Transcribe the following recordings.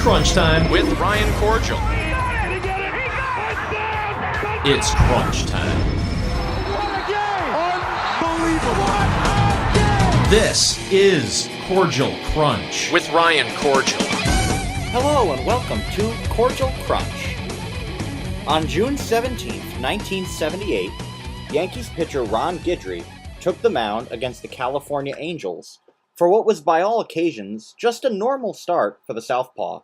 Crunch Time with Ryan Kordziel. It's Crunch Time. What a game! Unbelievable! What a game! This is Kordziel Krunch with Ryan Kordziel. Hello and welcome to Kordziel Krunch. On June 17, 1978, Yankees pitcher Ron Guidry took the mound against the California Angels for what was by all occasions just a normal start for the Southpaw.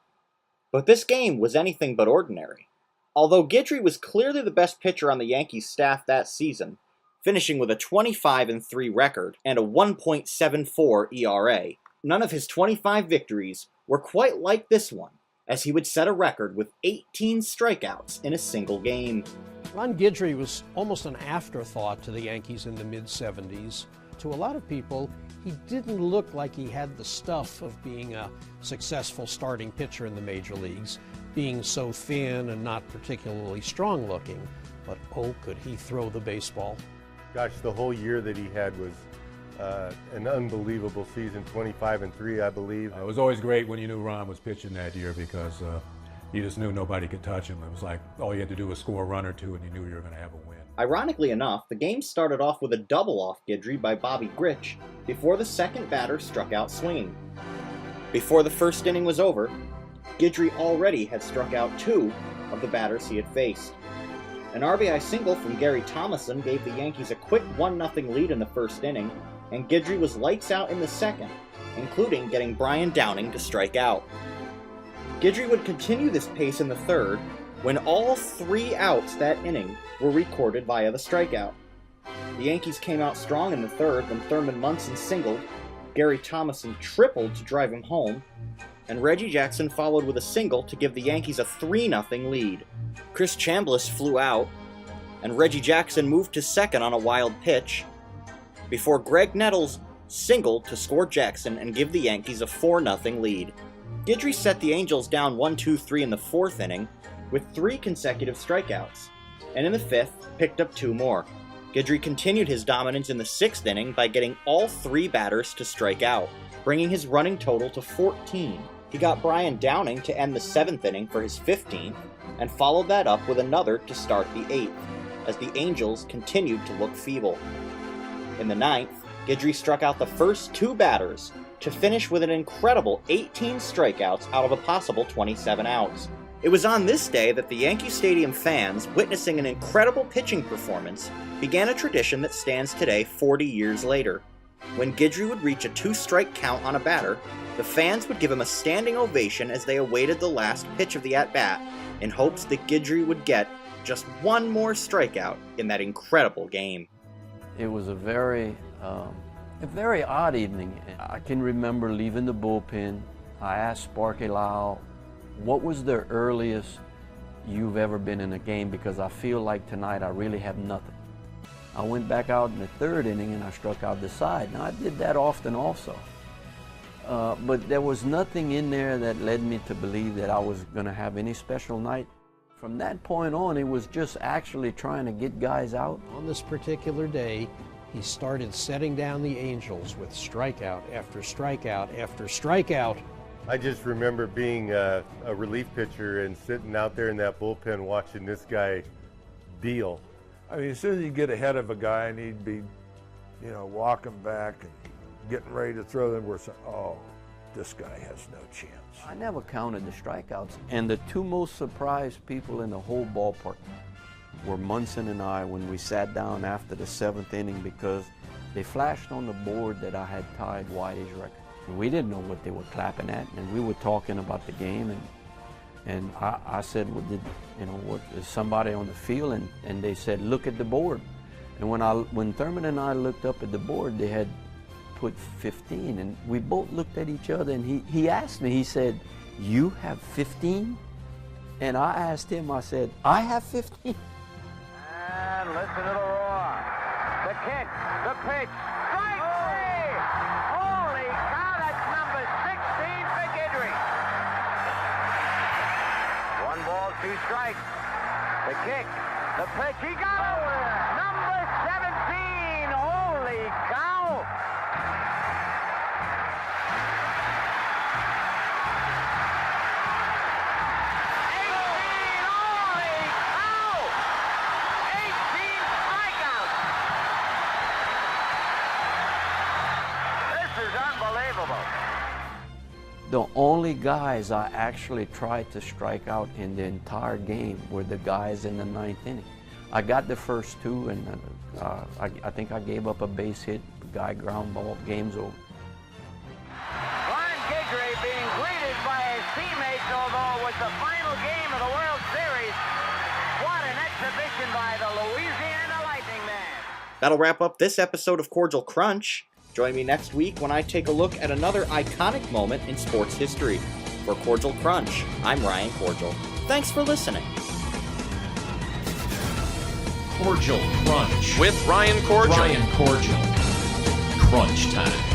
But this game was anything but ordinary. Although Guidry was clearly the best pitcher on the Yankees staff that season, finishing with a 25-3 record and a 1.74 ERA, none of his 25 victories were quite like this one, as he would set a record with 18 strikeouts in a single game. Ron Guidry was almost an afterthought to the Yankees in the mid-70s. To a lot of people, he didn't look like he had the stuff of being a successful starting pitcher in the major leagues, being so thin and not particularly strong looking. But oh, could he throw the baseball. Gosh, the whole year that he had was an unbelievable season, 25-3, I believe. It was always great when you knew Ron was pitching that year because you just knew nobody could touch him. It was like all you had to do was score a run or two and you knew you were going to have a win. Ironically enough, the game started off with a double off Guidry by Bobby Grich before the second batter struck out swinging. Before the first inning was over, Guidry already had struck out two of the batters he had faced. An RBI single from Gary Thomasson gave the Yankees a quick 1-0 lead in the first inning, and Guidry was lights out in the second, including getting Brian Downing to strike out. Guidry would continue this pace in the third, when all three outs that inning were recorded via the strikeout. The Yankees came out strong in the third when Thurman Munson singled, Gary Thomasson tripled to drive him home, and Reggie Jackson followed with a single to give the Yankees a 3-0 lead. Chris Chambliss flew out, and Reggie Jackson moved to second on a wild pitch, before Greg Nettles singled to score Jackson and give the Yankees a 4-0 lead. Guidry set the Angels down 1-2-3 in the fourth inning, with 3 consecutive strikeouts, and in the fifth, picked up 2 more. Guidry continued his dominance in the sixth inning by getting all 3 batters to strike out, bringing his running total to 14. He got Brian Downing to end the 7th inning for his 15th, and followed that up with another to start the 8th, as the Angels continued to look feeble. In the 9th, Guidry struck out the first 2 batters to finish with an incredible 18 strikeouts out of a possible 27 outs. It was on this day that the Yankee Stadium fans, witnessing an incredible pitching performance, began a tradition that stands today 40 years later. When Guidry would reach a 2-strike count on a batter, the fans would give him a standing ovation as they awaited the last pitch of the at-bat, in hopes that Guidry would get just one more strikeout in that incredible game. It was a very odd evening. I can remember leaving the bullpen. I asked Sparky Lyle, what was the earliest you've ever been in a game? Because I feel like tonight I really have nothing. I went back out in the 3rd inning and I struck out the side. Now I did that often also. But there was nothing in there that led me to believe that I was going to have any special night. From that point on, it was just actually trying to get guys out. On this particular day, he started setting down the Angels with strikeout after strikeout after strikeout. I just remember being a relief pitcher and sitting out there in that bullpen watching this guy deal. I mean, as soon as you get ahead of a guy and he'd be, walking back and getting ready to throw them, we're saying, oh, this guy has no chance. I never counted the strikeouts. And the 2 most surprised people in the whole ballpark were Munson and I when we sat down after the 7th inning, because they flashed on the board that I had tied Whitey's record. We didn't know what they were clapping at, and we were talking about the game, and I said, well, what is somebody on the field? And they said, look at the board. And when Thurman and I looked up at the board, they had put 15, and we both looked at each other, and he asked me, he said, you have 15? And I asked him, I said, I have 15? And listen to the roar. The kick, the pitch, strike 3! Holy cow, that's number 16 for Guidry. 1 ball, 2 strikes. The kick, the pitch, he got it! Number 17, holy cow! The only guys I actually tried to strike out in the entire game were the guys in the 9th inning. I got the first 2, and I think I gave up a base hit, guy ground ball, game's over. Ron Guidry being greeted by his teammates, although it was the final game of the World Series. What an exhibition by the Louisiana Lightning Man. That'll wrap up this episode of Kordziel Krunch. Join me next week when I take a look at another iconic moment in sports history. For Kordziel Krunch, I'm Ryan Kordziel. Thanks for listening. Kordziel Krunch. With Ryan Kordziel. Ryan Kordziel. Crunch time.